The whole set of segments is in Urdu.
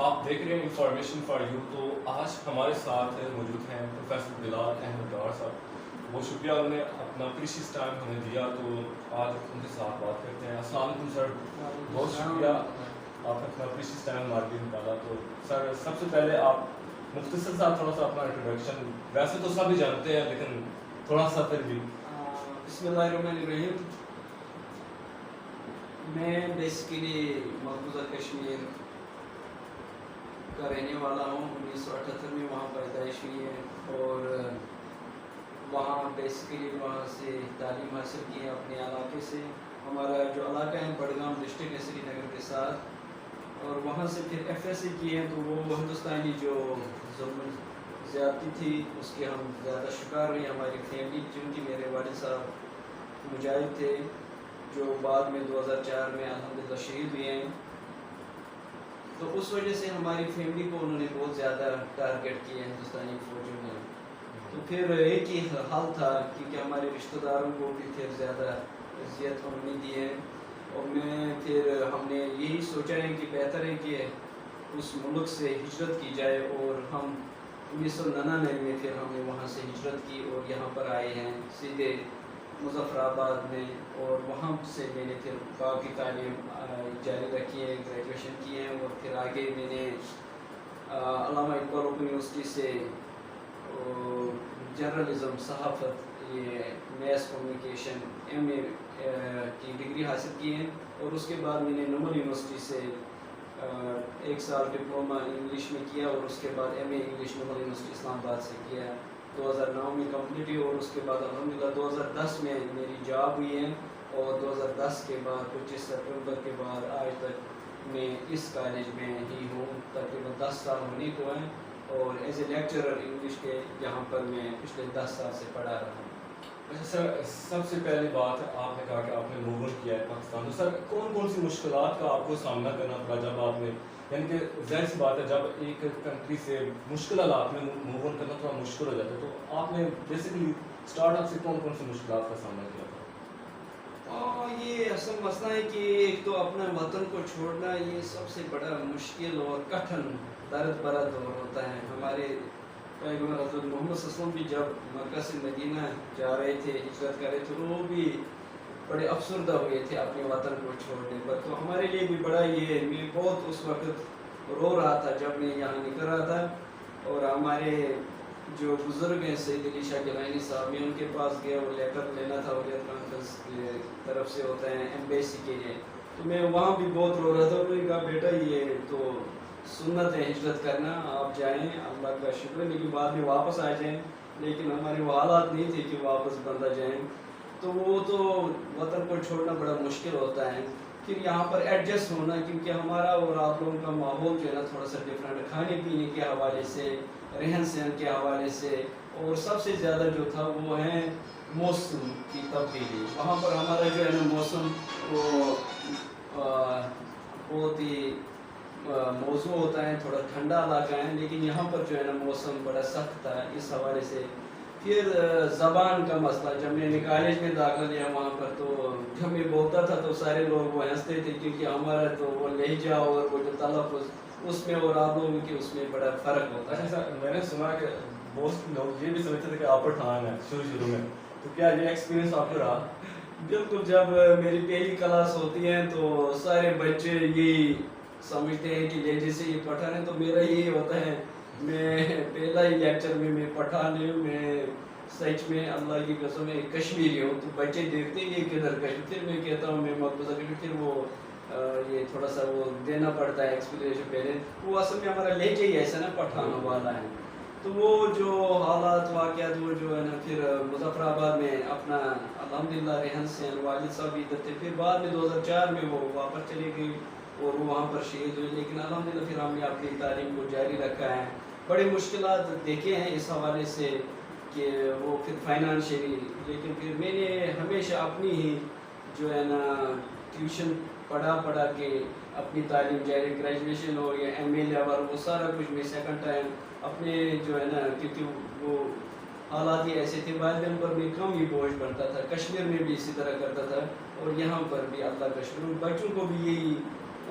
آپ دیکھ رہے ہیں انفارمیشن فار یو. تو آج ہمارے ساتھ موجود ہیں پروفیسر بلال احمد ڈار صاحب. بہت شکریہ انہوں نے اپنا پریشیس ٹائم ہمیں دیا, تو آج ان کے ساتھ بات کرتے ہیں. السلام علیکم سر, بہت شکریہ آپ نے اپنا پریشیس ٹائم ہمارے لیے نکالا. تو سر سب سے پہلے آپ مختصر سا تھوڑا سا اپنا انٹروڈکشن, ویسے تو سب ہی جانتے ہیں لیکن تھوڑا سا پھر بھی. بسم اللہ الرحمن الرحیم. میں بیسیکلی مقبوضہ کشمیر کا رہنے والا ہوں. 1978 میں وہاں پیدائش ہوئی ہے اور وہاں بیسیکلی وہاں سے تعلیم حاصل کی ہے اپنے علاقے سے. ہمارا جو علاقہ ہے بڈگام ڈسٹرکٹ ہے سری نگر کے ساتھ, اور وہاں سے پھر ایف ایس سی کی ہے. تو وہ ہندوستانی جو ظلم زیادتی تھی اس کے ہم زیادہ شکار ہوئے ہماری فیملی, چونکہ میرے والد صاحب مجاہد تھے جو بعد میں 2004 میں الحمدللہ شہید ہوئے ہیں. تو اس وجہ سے ہماری فیملی کو انہوں نے بہت زیادہ ٹارگیٹ کیا ہندوستانی فوجوں نے. تو پھر ایک ہی حل تھا کیونکہ ہمارے رشتہ داروں کو بھی پھر زیادہ اذیت انہوں نے دی ہے, اور پھر ہم نے یہی سوچا ہے کہ بہتر ہے کہ اس ملک سے ہجرت کی جائے. اور ہم 1999 میں پھر ہم نے وہاں سے ہجرت کی اور یہاں پر آئے ہیں سیدھے مظفر آباد میں, اور وہاں سے میں نے پھر باقی تعلیم جاری رکھی ہے, گریجویشن کی ہے. اور پھر آگے میں نے علامہ اقبال اوپن یونیورسٹی سے جرنلزم صحافت یہ میس کمیونیکیشن ایم اے کی ڈگری حاصل کی ہے. اور اس کے بعد میں نے نمل یونیورسٹی سے 1 سال ڈپلومہ انگلش میں کیا, اور اس کے بعد M A English Naml university اسلام آباد سے کیا. 2009 میں کمپلیٹ ہوئی, اور اس کے بعد الحمدللہ 2010 میں میری جاب ہوئی ہے. اور 2010 کے بعد 25 سپٹمبر کے بعد آج تک میں اس کالج میں ہی ہوں, تقریباً 10 سال ہونے کو ہیں. اور ایز اے لیکچرر انگلش کے یہاں پر میں پچھلے 10 سال سے پڑھا رہا ہوں. اچھا سر, سب سے پہلی بات آپ نے کہا کہ آپ نے موو آن کیا ہے پاکستان. تو سر کون کون سی مشکلات کا آپ کو سامنا کرنا پڑا جب آپ نے, یعنی کہ ظاہر سی بات ہے جب ایک کنٹری سے مشکل حالات میں موو آن کرنا تھوڑا مشکل ہو جاتا ہے, تو آپ نے بیسیکلی اسٹارٹ اپ سے کون کون سی مشکلات کا سامنا کیا تھا؟ یہ اصل مسئلہ ہے کہ ایک تو اپنا وطن کو چھوڑنا یہ سب سے بڑا مشکل اور کٹھن درد بھرا دور ہوتا ہے. ہمارے پیغمبر حضرت محمد صلی اللہ علیہ وسلم بھی جب مکہ سے مدینہ جا رہے تھے, ہجرت کر رہے تھے, تو وہ بھی بڑے افسردہ ہوئے تھے اپنے وطن کو چھوڑنے پر. تو ہمارے لیے بھی بڑا یہ, میں بہت اس وقت رو رہا تھا جب میں یہاں نکل رہا تھا. اور ہمارے جو بزرگ ہیں سید علی شاہ گیلانی صاحب, میں ان کے پاس گیا, وہ لیٹر لینا تھا ولیعہد کانفرنس کی طرف سے ہوتا ہے ایمبیسی کے لیے. تو میں وہاں بھی بہت رو رہا تھا. انہوں نے کہا بیٹا یہ تو سنت ہے ہجرت کرنا, آپ جائیں, اللہ کا شکر ہے, لیکن بعد میں واپس آ جائیں. لیکن ہمارے وہ حالات نہیں تھے کہ واپس بندہ جائیں. تو وہ تو وطن کو چھوڑنا بڑا مشکل ہوتا ہے. پھر یہاں پر ایڈجسٹ ہونا, کیونکہ ہمارا اور آپ لوگوں کا ماحول جو ہے نا تھوڑا سا ڈفرینٹ, کھانے پینے کے حوالے سے, رہن سہن کے حوالے سے, اور سب سے زیادہ جو تھا وہ ہے موسم کی تبدیلی. وہاں پر ہمارا جو ہے نا موسم وہ بہت ہی موزوں ہوتا ہے, تھوڑا ٹھنڈا علاقہ ہے, لیکن یہاں پر جو ہے نا موسم بڑا سخت تھا اس حوالے سے. پھر زبان کا مسئلہ, جب میں نے کالج میں داخلہ لیا وہاں پر, تو جب میں بولتا تھا تو سارے لوگ وہ ہنستے تھے, کیونکہ ہمارا تو وہ لہجہ اور وہ جو تلفظ اس میں اور آپ لوگوں کے اس میں بڑا فرق ہوتا ہے. اچھا سر, میں نے سنا کہ بہت لوگ یہ بھی سمجھتے تھے کہ آپ پٹھان ہیں شروع میں, تو کیا یہ ایکسپیرینس آپ کو رہا؟ بالکل, جب میری پہلی کلاس ہوتی ہے تو سارے بچے یہی سمجھتے ہیں کہ لہجے سے یہ پٹھان ہے. تو میرا یہی ہوتا ہے, میں پہلا ہی لیکچر میں پٹھان نہیں ہوں, میں سچ میں اللہ کی قسم میں کشمیری ہوں. تو بچے دیکھتے ہیں یہ کدھر کشمیر, پھر میں کہتا ہوں میں مقبوضہ کشمیر, پھر وہ یہ تھوڑا سا وہ دینا پڑتا ہے ایکسپلینیشن پہلے. وہ اصل میں ہمارا لہجہ ہی ایسا نا پٹھان والا ہے. تو وہ جو حالات واقعات وہ جو ہے نا, پھر مظفر آباد میں اپنا الحمدللہ رہن سہن, والد صاحب ادھر تھے. پھر بعد میں 2004 میں وہ واپس چلی گئی اور وہ وہاں پر شہید ہوئے. لیکن الحمدللہ پھر ہم نے اپنی تعلیم کو جاری رکھا ہے. بڑے مشکلات دیکھے ہیں اس حوالے سے کہ وہ پھر فائنانشلی, لیکن پھر میں نے ہمیشہ اپنی ہی جو ہے نا ٹیوشن پڑھا کے اپنی تعلیم جاری, گریجویشن ہو یا ایم اے لیول, وہ سارا کچھ میں سیکنڈ ٹائم اپنے جو ہے نا, کیونکہ وہ حالات ہی ایسے تھے, والدین پر بھی کم ہی بوجھ بنتا تھا. کشمیر میں بھی اسی طرح کرتا تھا, اور یہاں پر بھی اللہ کا شکر, بچوں کو بھی یہی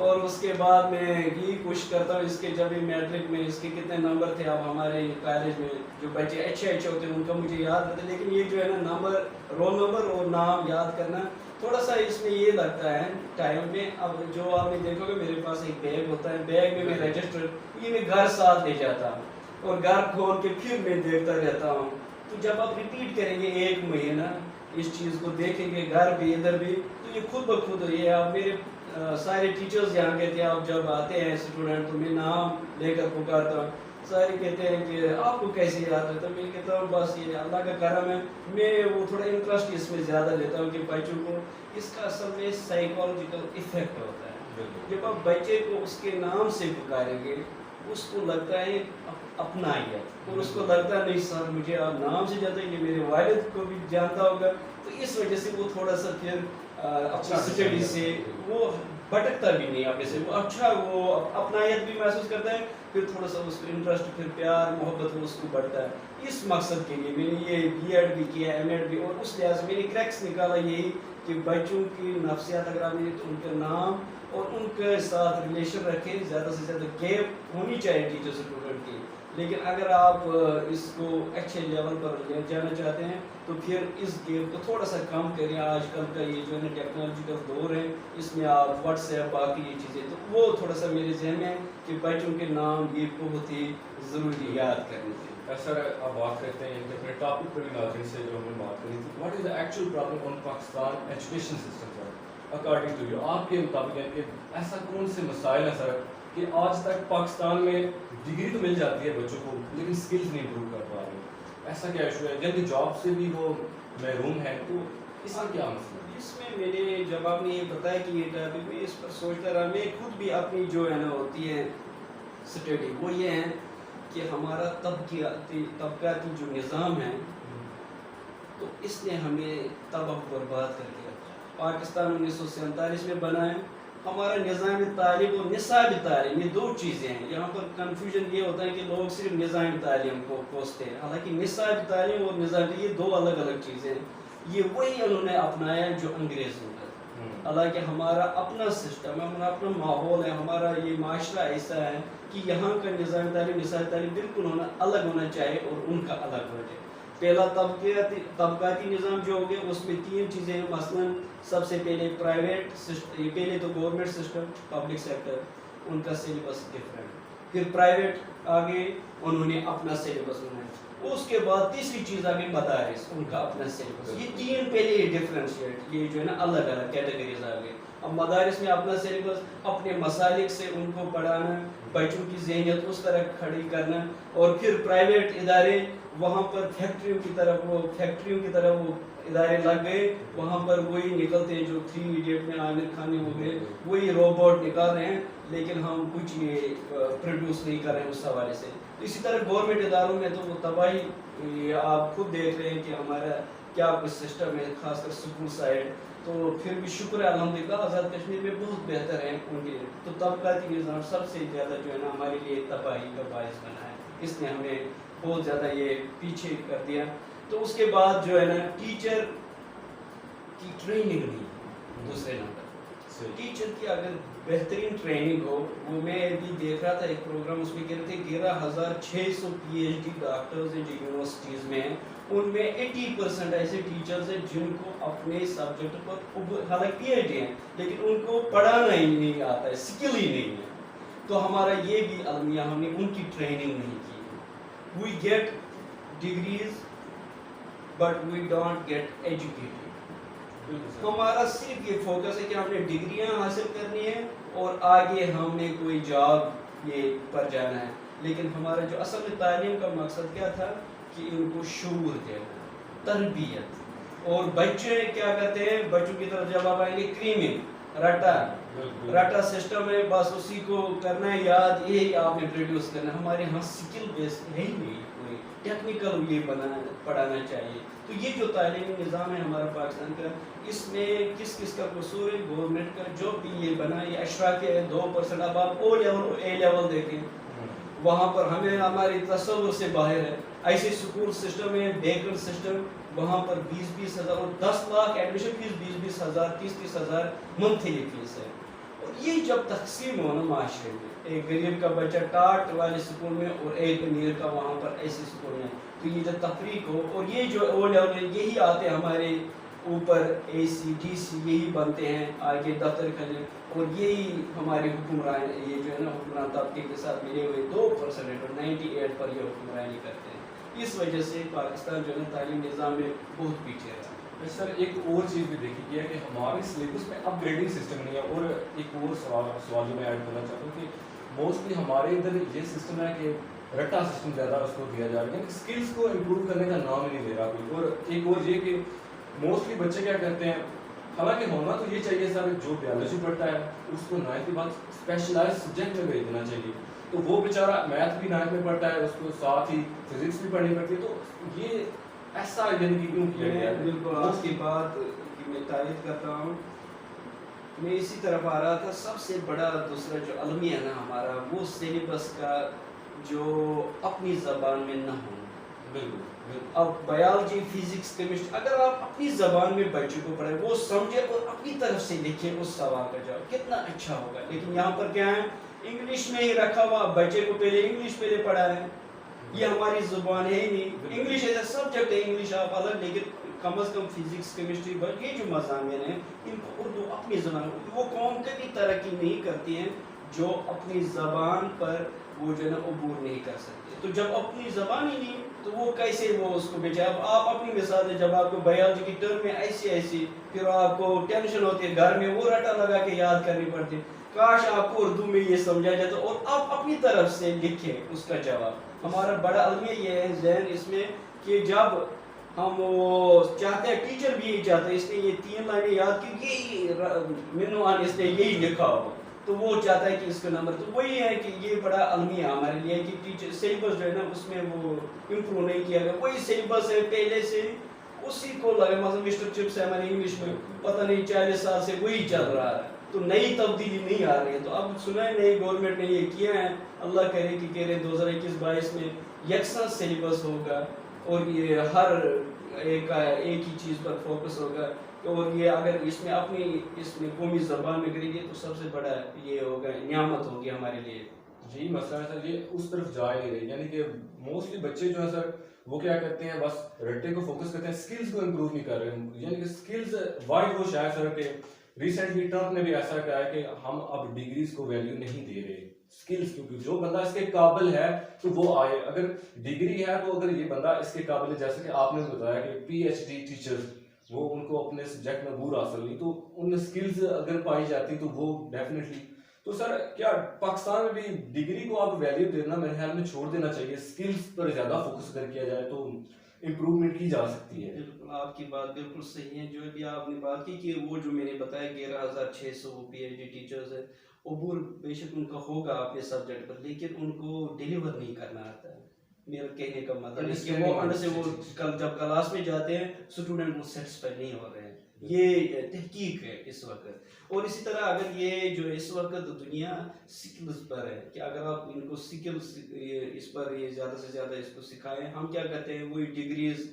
اور اس کے بعد میں یہی کوشش کرتا ہوں اس کے جب میٹرک میں اس کے کتنے نمبر تھے. اب ہمارے کالج میں جو بچے اچھے ہوتے ہیں ان کا مجھے یاد رہتا ہے, لیکن یہ جو ہے نا نمبر, رول نمبر اور نام یاد کرنا تھوڑا سا اس میں یہ لگتا ہے ٹائم میں. اب جو آپ نے دیکھو گے میرے پاس ایک بیگ ہوتا ہے, بیگ میں رجسٹر یہ میں گھر ساتھ لے جاتا ہوں اور گھر کھول کے پھر میں دیکھتا رہتا ہوں. تو جب آپ ریپیٹ کریں گے 1 مہینہ اس چیز کو دیکھیں گے گھر بھی ادھر بھی, تو یہ خود بخود یہ آپ میرے سارے ٹیچرز یہاں کہتے ہیں آپ جب آتے ہیں اسٹوڈنٹ تو میں نام لے کر پکارتا ہوں, سارے کہتے ہیں کہ آپ کو کیسے یاد رہتا ہے. میں کہتا ہوں بس یہ اللہ کا کرم ہے. میں وہ تھوڑا انٹرسٹ اس میں زیادہ لیتا ہوں کہ بچوں کو اس کا اصل میں سائیکالوجیکل ایفیکٹ ہوتا ہے. جب آپ بچے کو اس کے نام سے پکاریں گے اس کو لگتا ہے اپنائیت, اور اس کو لگتا ہے نہیں سر مجھے آپ نام سے جاتا ہے, یہ میرے والد کو بھی جانتا ہوگا. تو اس وجہ سے وہ تھوڑا سا پھر اپنا اسٹڈی سے وہ بھٹکتا بھی نہیں اپنے سے, وہ اچھا وہ اپنائیت بھی محسوس کرتا ہے. پھر تھوڑا سا اس کو انٹرسٹ, پھر پیار محبت وہ اس کو بڑھتا ہے. اس مقصد کے لیے میں نے یہ بی ایڈ بھی کیا, ایم ایڈ بھی, اور اس لحاظ سے میں نے کریکس نکالا یہی کہ بچوں کی نفسیات اگر آپ نے تو ان کا نام اور ان کے ساتھ ریلیشن رکھیں. زیادہ سے زیادہ گیپ ہونی چاہیے ٹیچر اسٹوڈنٹ کی, لیکن اگر آپ اس کو اچھے لیول پر لے جانا چاہتے ہیں تو پھر اس گیپ کو تھوڑا سا کم کریں. آج کل کا یہ جو ہے نا ٹیکنالوجی کا دور ہے, اس میں آپ واٹس ایپ باقی یہ چیزیں, تو وہ تھوڑا سا میرے ذہن میں کہ بچوں کے نام یہ بہت ہی ضروری یاد کرنے تھے. سر آپ بات کرتے ہیں کہ اپنے ٹاپک پر بھی ناظرین سے جو ہم نے بات کری تھی, what is the actual problem on Pakistan education system sir according to you, آپ کے مطابق ہے کہ ایسا کون سے مسائل ہیں سر کہ آج تک پاکستان میں ڈگری تو مل جاتی ہے بچوں کو لیکن اسکلز نہیں امپروو کر پا رہے, ایسا کیا ایشو ہے جن کی جاب سے بھی وہ محروم ہیں, تو اس کا کیا مسئلہ ہے؟ اس میں میں نے جب آپ نے یہ بتایا کہ یہ ٹاپک میں اس پر سوچتا رہا, میں خود بھی اپنی جو ہے نا ہوتی ہے اسٹڈی وہ یہ ہے کہ ہمارا طبقاتی جو نظام ہے تو اس نے ہمیں تباہ برباد کر کے رکھا. پاکستان 1947 میں بنا ہے. ہمارا نظام تعلیم اور نصاب تعلیم یہ 2 چیزیں ہیں. یہاں پر کنفیوژن یہ ہوتا ہے کہ لوگ صرف نظام تعلیم کو کوستے ہیں, حالانکہ نصاب تعلیم اور نظام یہ 2 الگ الگ چیزیں ہیں. یہ وہی انہوں نے اپنایا جو انگریزوں کا, حالانکہ ہمارا اپنا سسٹم ہے, ہمارا اپنا ماحول ہے, ہمارا یہ معاشرہ ایسا ہے کہ یہاں کا نظام تعلیم نصاب تعلیم بالکل الگ ہونا چاہیے اور ان کا الگ ہونا چاہیے. پہلا طبقاتی نظام جو ہو گیا اس میں 3 چیزیں ہیں, مثلا سب سے پہلے پرائیویٹ سسٹم, پہلے تو گورنمنٹ سسٹم پبلک سیکٹر ان کا سلیبس ڈفرینٹ, پھر پرائیویٹ آگے انہوں نے اپنا سلیبس بنایا, اس کے بعد تیسری چیز آگے مدارس ان کا اپنا سلیبس. یہ 3 پہلے ڈفرینشیٹ یہ جو ہے نا الگ الگ کیٹیگریز آ گئے. اب مدارس میں اپنا سلیبس, اپنے مسالک سے ان کو پڑھانا, بچوں کی ذہنیت اس طرح کھڑی کرنا, اور پھر پرائیویٹ ادارے وہاں پر فیکٹریوں کی طرف وہ ادارے لگ گئے, وہاں پر وہی نکلتے ہیں جو 3 ایڈیٹ میں عامر خان ہو گئے, وہی روبوٹ نکال رہے ہیں, لیکن ہم کچھ یہ پروڈیوس نہیں کر رہے ہیں اس حوالے سے. اسی طرح گورنمنٹ اداروں میں تو وہ تباہی آپ خود دیکھ رہے ہیں کہ ہمارا کیا کچھ سسٹم ہے, خاص کر اسکول سائڈ. تو پھر بھی شکر ہے الحمدللہ آزاد کشمیر میں بہت بہتر ہیں ان کے. تو طبقاتی نظام سب سے زیادہ جو ہے نا ہمارے لیے تباہی کا باعث بنا ہے, اس نے ہمیں بہت زیادہ یہ پیچھے کر دیا. تو اس کے بعد جو ہے نا ٹیچر کی ٹریننگ نہیں, دوسرے نمبر ٹیچر کی اگر بہترین ٹریننگ ہو, وہ میں بھی دیکھ رہا تھا ایک پروگرام, اس میں کہہ رہے تھے 11,600 PhD ڈاکٹرز ہیں جو یونیورسٹیز میں ہیں, ان میں 80% ایسے ٹیچرز ہیں جن کو اپنے سبجیکٹ پر حالانکہ PhD ہیں لیکن ان کو پڑھانا ہی نہیں آتا ہے, اسکل ہی نہیں ہے. تو ہمارا یہ بھی المیہ, ہم نے ان کی ٹریننگ نہیں کی. We get degrees but we don't get educated. ہمارا صرف یہ فوکس ہے کہ ہم نے ڈگریاں حاصل کرنی ہے اور آگے ہم نے کوئی جاب یہ پر جانا ہے, لیکن ہمارا جو اصل میں تعلیم کا مقصد کیا تھا کہ ان کو شعور دینا, تربیت. اور بچے کیا کرتے ہیں, بچوں کی طرف جب آپ آئیں گے کریمنگ رٹا سسٹم ہے, بس اسی کو کرنا ہے یاد, یہی آپ نے پروڈیوس کرنا ہے. ہمارے یہاں سکل بیس ہے ہی نہیں, کوئی ٹیکنیکل یہ پڑھانا چاہیے. تو یہ جو تعلیمی نظام ہے ہمارا پاکستان کا, اس میں کس کس کا قصور ہے, گورنمنٹ کا. جو بھی یہ بنا یہ اشراک ہے 2%. اب آپ O لیول اور A لیول دیکھیں, وہاں پر ہمیں ہماری تصور سے باہر ہے. ایسے اسکول سسٹم ہے, بیکر سسٹم, وہاں پر 20-20 ہزار اور 10 لاکھ ایڈمیشن فیس, 20-20 ہزار 30-30 ہزار منتھلی فیس ہے. اور یہ جب تقسیم ہو نا معاشرے میں، ایک غریب کا بچہ ٹاٹ والے اسکول میں اور ایک امیر کا وہاں پر ایسے اسکول میں، تو یہ جب تفریق ہو، اور یہ جو او لیول یہی آتے ہمارے اوپر اے سی ڈی سی یہی بنتے ہیں آگے دفتر کھلے، اور یہی ہمارے حکمران یہ جو ہے نا حکمران طبقے کے ساتھ ملے ہوئے 2% اور 98 پر یہ حکمرانی کرتے ہیں. اس وجہ سے پاکستان جو ہے تعلیم نظام میں بہت پیچھے رہا. سر ایک اور چیز بھی دیکھی گئی ہے کہ ہمارے سلیبس میں اپ گریڈنگ سسٹم نہیں ہے. اور ایک اور سوال جو میں ایڈ کرنا چاہتا ہوں کہ موسٹلی ہمارے ادھر یہ سسٹم ہے کہ رٹا سسٹم زیادہ اس کو دیا جا رہا ہے، اسکلس کو امپروو کرنے کا نام ہی نہیں لے رہا کوئی. اور ایک اور یہ کہ موسٹلی بچے کیا کرتے ہیں، حالانکہ ہونا تو یہ چاہیے سر جو بیالوجی پڑھتا ہے اس کو 9th کے بعد اسپیشلائز سبجیکٹ میں بھیج دینا چاہیے. تو وہ بیچارہ میتھ بھی 9th میں پڑھتا ہے، اس کو ساتھ ہی فزکس بھی پڑھنی پڑتی ہے. تو یہ ایسا یعنی کہ کیوں کیا گیا ہے؟ بالکل آپ کی بات کی میں تائید کرتا ہوں. میں اسی طرف آ رہا تھا. سب سے بڑا دوسرا جو المیہ ہے نا ہمارا، وہ سلیبس کا جو اپنی زبان میں نہ ہو. بالکل اب بایولوجی فزکس کیمسٹری اگر آپ اپنی زبان میں بچے کو پڑھیں، وہ سمجھے اور اپنی طرف سے لکھیں اس سوال کا جواب، کتنا اچھا ہوگا. لیکن یہاں پر کیا ہے، انگلش میں ہی رکھا ہوا، بچے کو پہلے انگلش پہلے پڑھا ہے. یہ ہماری زبان ہے ہی نہیں. انگلش ایز اے سبجیکٹ ہے، انگلش آپ الگ، لیکن کم از کم فزکس کیمسٹری بٹ یہ جو مضامین ہیں ان کو اردو اپنی زبان. وہ قوم کبھی ترقی نہیں کرتی ہیں جو اپنی زبان پر وہ جو ہے نا عبور نہیں کر سکتے. تو جب اپنی زبان ہی نہیں تو وہ کیسے وہ اس کو بیچے. اب آپ اپنی مثال ہے، جب آپ کو بایولوجی کی ٹرم میں ایسی پھر آپ کو ٹینشن ہوتی ہے گھر میں، وہ رٹا لگا کے یاد کرنی پڑتی. کاش آپ کو اردو میں یہ سمجھا جاتا اور آپ اپنی طرف سے لکھیں اس کا جواب. ہمارا بڑا المیہ یہ ہے ذہن اس میں کہ جب ہم وہ چاہتے ہیں، ٹیچر بھی یہی چاہتے ہیں اس نے یہ 3 لائنیں یاد کی، یہی منوان اس نے یہی لکھا ہو، تو وہ چاہتا ہے کہ اس کا نمبر. تو وہی ہے کہ یہ بڑا المیہ ہمارے لیے کہ ٹیچر سلیبس جو ہے نا اس میں وہ امپروو نہیں کیا گیا. وہی سلیبس ہے پہلے سے، اسی کو لگا. مثلا مسٹر چپس ہے ہمارے انگلش میں، پتہ نہیں 40 سال سے وہی چل رہا ہے، تو نئی تبدیلی نہیں آ رہی ہے. تو اب سنا ہے نئی گورنمنٹ نے یہ کیا ہے، اللہ کرے کہ کہہ رہے 2021-22 میں یکساں سلیبس ہوگا اور یہ ہر ایک ہی چیز پر فوکس ہوگا. اور یہ اگر اس میں قومی زبان میں کریں گے تو سب سے بڑا یہ ہوگا، نعمت ہوگی ہمارے لیے. جی مسئلہ ہے سر، یہ اس طرف جا ہی نہیں رہی. یعنی کہ موسٹلی بچے جو ہیں سر وہ کیا کرتے ہیں، بس رٹے کو فوکس کرتے ہیں، اسکلز کو امپروو نہیں کر رہے. یعنی کہ اسکلز وائٹ واش ہے سر کہ ریسنٹلی ٹرمپ نے بھی ایسا کہا ہے کہ ہم اب ڈگریز کو ویلیو نہیں دے رہے، اسکلز کیونکہ جو بندہ اس کے قابل ہے تو وہ آئے. اگر ڈگری ہے تو اگر یہ بندہ اس کے قابل ہے، جیسے کہ آپ نے بتایا کہ پی ایچ ڈی ٹیچر وہ ان کو اپنے سبجیکٹ میں عبور حاصل نہیں، تو ان اسکلز اگر پائی جاتی تو وہ ڈیفینیٹلی. تو سر کیا پاکستان میں بھی ڈگری کو آپ ویلیو دینا میرے خیال میں چھوڑ دینا چاہیے، اسکلز پر زیادہ فوکس کر کیا جائے تو امپروومنٹ کی جا سکتی ہے. بالکل آپ کی بات بالکل صحیح ہے. جو بھی آپ نے بات کی کہ وہ جو میں نے بتایا 11,600 پی ایچ ڈی ٹیچرز ہیں، عبور بے شک ان کا ہوگا اپنے سبجیکٹ پر، لیکن ان کو ڈیلیور نہیں کرنا آتا ہے. میرا کہنے کا مطلب ہے کہ وہ انڈر سے وہ جب کلاس میں جاتے ہیں اسٹوڈنٹ وہ سیٹسفائی نہیں ہو رہے ہیں. یہ تحقیق ہے اس وقت. اور اسی طرح اگر یہ جو اس وقت دنیا سکلز پر ہے کہ اگر آپ ان کو سکلز اس پر یہ زیادہ سے زیادہ اس کو سکھائیں. ہم کیا کرتے ہیں، وہی ڈگریز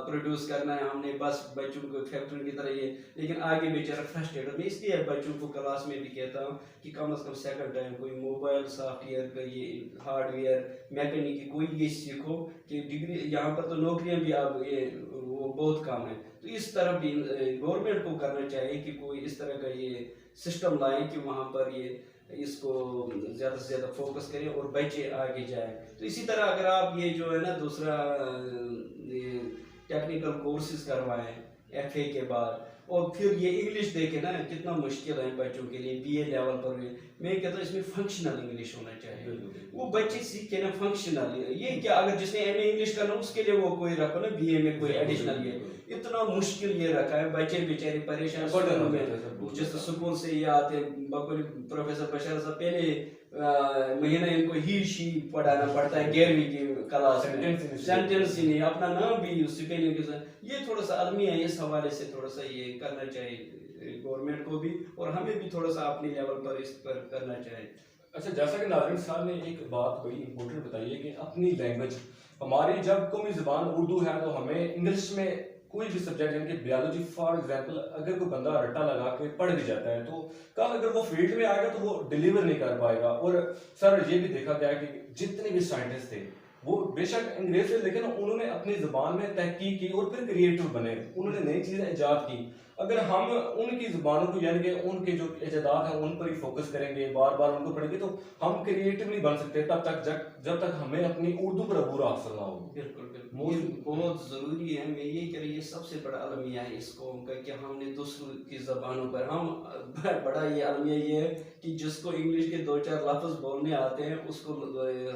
پروڈیوس کرنا ہے ہم نے، بس بچوں کو فیکٹری کی طرح یہ، لیکن آگے بیچارہ فرسٹریٹ. میں اس لیے بچوں کو کلاس میں بھی کہتا ہوں کہ کم از کم سیکنڈ ٹائم کوئی موبائل سافٹ ویئر کا یہ ہارڈ ویئر میکینک کوئی یہ سیکھو کہ ڈگری یہاں پر تو نوکریاں بھی اب یہ وہ بہت کم ہیں. تو اس طرح بھی گورنمنٹ کو کرنا چاہیے کہ کوئی اس طرح کا یہ سسٹم لائیں کہ وہاں پر یہ اس کو زیادہ سے زیادہ فوکس کریں اور بچے آگے جائیں. تو اسی طرح اگر آپ یہ جو ہے نا دوسرا ٹیکنیکل کورسز کروائیں ایف اے کے بعد، اور پھر یہ انگلش دیکھیں نا کتنا مشکل ہے بچوں کے لیے بی اے لیول پر بھی. میں کہتا ہوں اس میں فنکشنل انگلش ہونا چاہیے، وہ بچے سیکھیں نا فنکشنل. یہ کیا اگر جس نے ایم اے انگلش کرنا اس کے لیے وہ کوئی رکھو نا بی اے میں کوئی ایڈیشنل. یہ اتنا مشکل یہ رکھا ہے، بچے بیچارے پریشان جس اسکول سے یہ آتے بقول پروفیسر بشار صاحب پہلے مہینہ ان کو ہی شی پڑھانا پڑتا ہے 11ویں کی کلاس میں، سینٹینس ہی نہیں، اپنا نام بھی اسپیلنگ کے ساتھ. یہ تھوڑا سا المیہ ہے، اس حوالے سے تھوڑا سا یہ کرنا چاہیے گورنمنٹ کو بھی اور ہمیں بھی تھوڑا سا اپنے لیول پر اس پر کرنا چاہیے. اچھا جیسا کہ ناظرین صاحب نے ایک بات بڑی امپورٹنٹ بتائی ہے کہ اپنی لینگویج، ہماری جب قومی زبان اردو ہے تو ہمیں انگلش میں کوئی بھی سبجیکٹ یعنی کہ بیالوجی فار ایگزامپل اگر کوئی بندہ رٹا لگا کے پڑھ بھی جاتا ہے تو کل اگر وہ فیلڈ میں آئے گا تو وہ ڈیلیور نہیں کر پائے گا. اور سر یہ بھی دیکھا گیا کہ جتنے بھی سائنٹسٹ تھے وہ بے شک انگریز تھے لیکن انہوں نے اپنی زبان میں تحقیق کی اور پھر کریٹو بنے, انہوں نے نئی چیزیں ایجاد کی. اگر ہم ان کی زبانوں کو یعنی کہ ان کے جو ایجادات ہیں ان پر ہی فوکس کریں گے, بار بار ان کو پڑھیں گے تو ہم کریٹو نہیں بن سکتے تب تک جب تک ہمیں اپنی اردو پر عبور حاصل نہ ہو. بالکل بالکل یہ بہت ضروری ہے. میں یہ کہہ رہی یہ سب سے بڑا المیہ ہے اس قوم کا کہ ہم نے دوسروں کی زبانوں پر ہم بڑا یہ المیہ یہ ہے کہ جس کو انگلش کے 2-4 لفظ بولنے آتے ہیں اس کو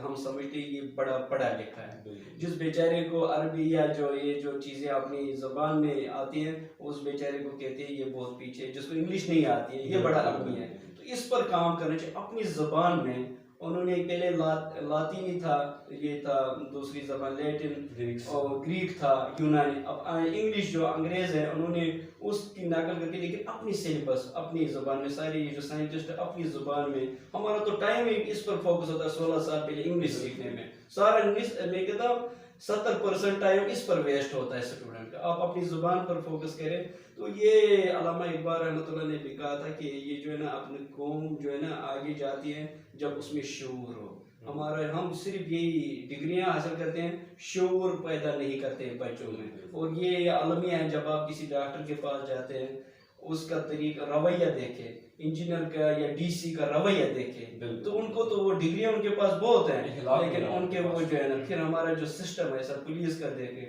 ہم سمجھتے ہیں یہ بڑا پڑھا لکھا ہے. جس بیچارے کو عربی یا یہ جو چیزیں اپنی زبان میں آتی ہیں اس بیچارے کو کہتے ہیں یہ بہت پیچھے. جس کو انگلش نہیں آتی ہے یہ بڑا المیہ ہے. تو اس پر کام کرنا چاہیے اپنی زبان میں. انہوں نے پہلے لاطینی تھا, یہ تھا دوسری زبان لیٹن اور گریک تھا, یونانی. اب انگلش جو انگریز ہیں انہوں نے اس کی نقل کر کے لیکن اپنی سلیبس اپنی زبان میں سارے یہ جو سائنٹسٹ اپنی زبان میں. ہمارا تو ٹائم ہی اس پر فوکس ہوتا ہے 16 سال پہلے انگلش سیکھنے میں. سارا انگلش میں کہتا ہوں 70% ٹائم اس پر ویسٹ ہوتا ہے اسٹوڈنٹ کا. آپ اپنی زبان پر فوکس کریں. تو یہ علامہ اقبال رحمۃ اللہ نے بھی کہا تھا کہ یہ جو ہے نا اپنی قوم جو ہے نا آگے جاتی ہے جب اس میں شعور ہو. ہمارا ہم صرف یہی ڈگریاں حاصل کرتے ہیں, شعور پیدا نہیں کرتے بچوں میں. اور یہ المیہ ہے جب آپ کسی ڈاکٹر کے پاس جاتے ہیں اس کا طریقہ رویہ دیکھیں, انجینئر کا یا ڈی سی کا رویہ دیکھیں تو ان کو تو وہ ڈگریاں ان کے پاس بہت ہیں لیکن ان کے وہ جو ہے نا پھر ہمارا جو سسٹم ہے سر پولیس کا دیکھیں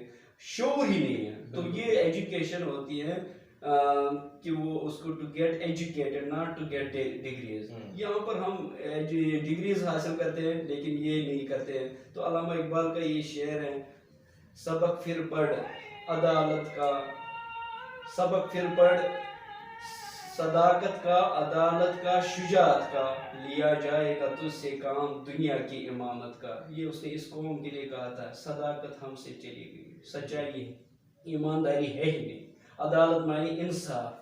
شعور ہی نہیں ہے. تو یہ ایجوکیشن ہوتی ہے کہ وہ اس کو to get educated not to get degrees. یہاں پر ہم ڈگریز حاصل کرتے ہیں لیکن یہ نہیں کرتے ہیں. تو علامہ اقبال کا یہ شعر ہے, سبق پھر پڑھ عدالت کا, سبق پھر پڑھ صداقت کا, عدالت کا, شجاعت کا, لیا جائے گا تجھ سے کام دنیا کی امامت کا. یہ اس نے اس قوم کے لیے کہا تھا. صداقت ہم سے چلی گئی, سچائی ایمانداری ہے ہی نہیں. عدالت معنی انصاف,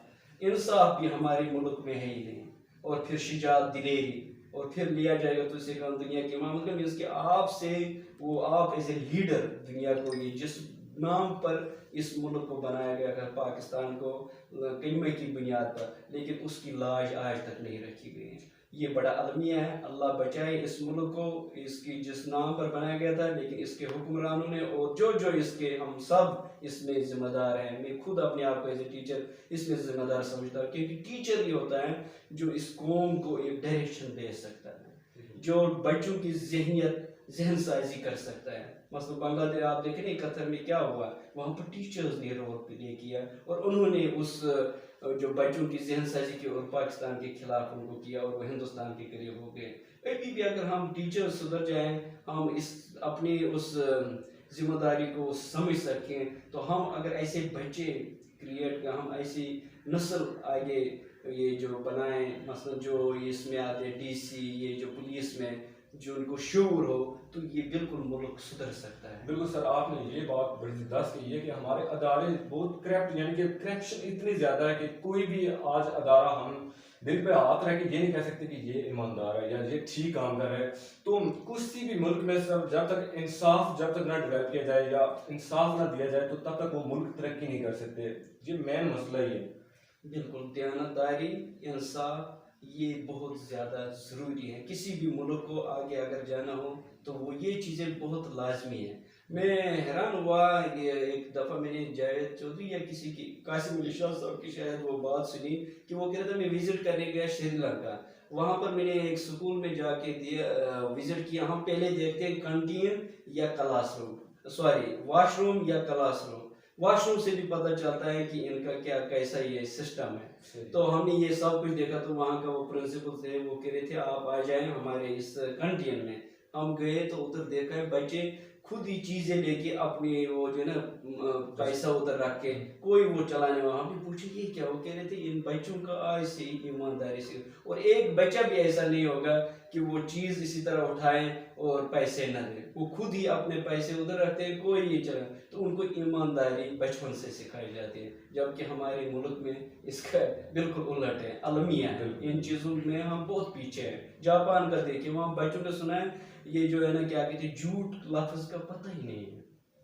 انصاف بھی ہمارے ملک میں ہے ہی نہیں. اور پھر شجاعت دلیری, اور پھر لیا جائے گا تجھ سے کام دنیا کی امامت کا. مینس کہ آپ سے وہ آپ ایز اے لیڈر دنیا کو, یہ جس نام پر اس ملک کو بنایا گیا تھا پاکستان کو کلمے کی بنیاد پر, لیکن اس کی لاج آج تک نہیں رکھی گئی. یہ بڑا المیہ ہے. اللہ بچائے اس ملک کو اس کی جس نام پر بنایا گیا تھا لیکن اس کے حکمرانوں نے اور جو اس کے ہم سب اس میں ذمہ دار ہیں. میں خود اپنے آپ کو ایز اے ٹیچر اس میں ذمہ دار سمجھتا ہوں کیونکہ ٹیچر ہی ہوتا ہے جو اس قوم کو ایک ڈائریکشن دے سکتا ہے, جو بچوں کی ذہن سازی کر سکتا ہے. مثلا بنگلہ دیش آپ دیکھیں نا قطر میں کیا ہوا, وہاں پر ٹیچرز نے رول پلے کیا اور انہوں نے اس جو بچوں کی ذہن سازی کی اور پاکستان کے خلاف ان کو کیا اور وہ ہندوستان کے قریب ہو گئے. ابھی بھی اگر ہم ٹیچر سدھر جائیں, ہم اس اپنی اس ذمہ داری کو سمجھ سکیں تو ہم اگر ایسے بچے کریٹ کر, ہم ایسی نسل آگے یہ جو بنائیں, مثلا جو اس میں آتے ڈی سی, یہ جو پولیس میں جو ان کو شعور ہو تو یہ بالکل ملک سدھر سکتا ہے. بالکل سر, آپ نے یہ بات بڑی زبردست کی ہے کہ ہمارے ادارے بہت کرپٹ یعنی کہ کرپشن اتنی زیادہ ہے کہ کوئی بھی آج ادارہ ہم دل پہ ہاتھ رکھ کے یہ نہیں کہہ سکتے کہ یہ ایماندار ہے یا یہ ٹھیک کام کر رہا ہے. تو کسی بھی ملک میں سر جب تک انصاف جب تک نہ ڈیولپ کیا جائے یا انصاف نہ دیا جائے تو تب تک وہ ملک ترقی نہیں کر سکتے. یہ مین مسئلہ ہی ہے. بالکل دیانتداری, انصاف یہ بہت زیادہ ضروری ہے. کسی بھی ملک کو آگے اگر جانا ہو تو وہ یہ چیزیں بہت لازمی ہیں. میں حیران ہوا, یہ ایک دفعہ میں نے جاوید چودھری یا کسی کی قاسم علی شاہ صاحب کی شاید وہ بات سنی کہ وہ کہہ رہا تھا میں وزٹ کرنے گیا سری لنکا. وہاں پر میں نے ایک سکول میں جا کے وزٹ کیا. ہم پہلے دیکھتے ہیں کنٹین یا کلاس روم, واش روم یا کلاس روم. واش روم سے بھی پتہ چلتا ہے کہ ان کا کیا کیسا یہ سسٹم ہے. تو ہم نے یہ سب کچھ دیکھا. تو وہاں کا وہ پرنسپل تھے, وہ کہہ رہے تھے آپ آ جائیں ہمارے اس کنٹین میں. ہم گئے تو ادھر دیکھا ہے بچے خود ہی چیزیں لے کے اپنی وہ جو ہے نا پیسہ ادھر رکھ کے کوئی وہ چلانے والا. ہم نے پوچھا یہ کیا, وہ کہہ رہے تھے ان بچوں کا آج سے ایمانداری سے, اور ایک بچہ بھی ایسا نہیں ہوگا کہ وہ چیز اسی طرح اٹھائیں اور پیسے نہ دیں. وہ خود ہی اپنے پیسے ادھر رکھتے ہیں, کوئی نہیں چلا. تو ان کو ایمانداری بچپن سے سکھائی جاتی ہے, جبکہ ہمارے ملک میں اس کا بالکل الٹ ہے, المیہ ہے. ان چیزوں میں ہم بہت پیچھے ہیں. جاپان کا دیکھیں, وہاں بچوں نے سنا ہے یہ جو ہے نا کیا کہتے ہیں جھوٹ لفظ کا پتہ ہی نہیں ہے.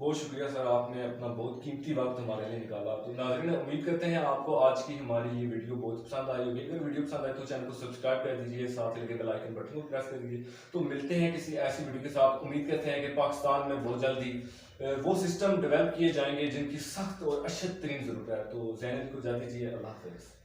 بہت شکریہ سر، آپ نے اپنا بہت قیمتی وقت ہمارے لیے نکالا. تو ناظرین امید کرتے ہیں آپ کو آج کی ہماری یہ ویڈیو بہت پسند آئی ہوگی. اگر ویڈیو پسند آئے تو چینل کو سبسکرائب کر دیجیے، ساتھ لگے بیل آئکن بٹن کو پریس کر دیجیے. تو ملتے ہیں کسی ایسی ویڈیو کے ساتھ. امید کرتے ہیں کہ پاکستان میں بہت جلدی وہ سسٹم ڈیولپ کیے جائیں گے جن کی سخت اور اشد ترین ضرورت ہے. تو زین علی کو اجازت دیجیے، اللہ حافظ.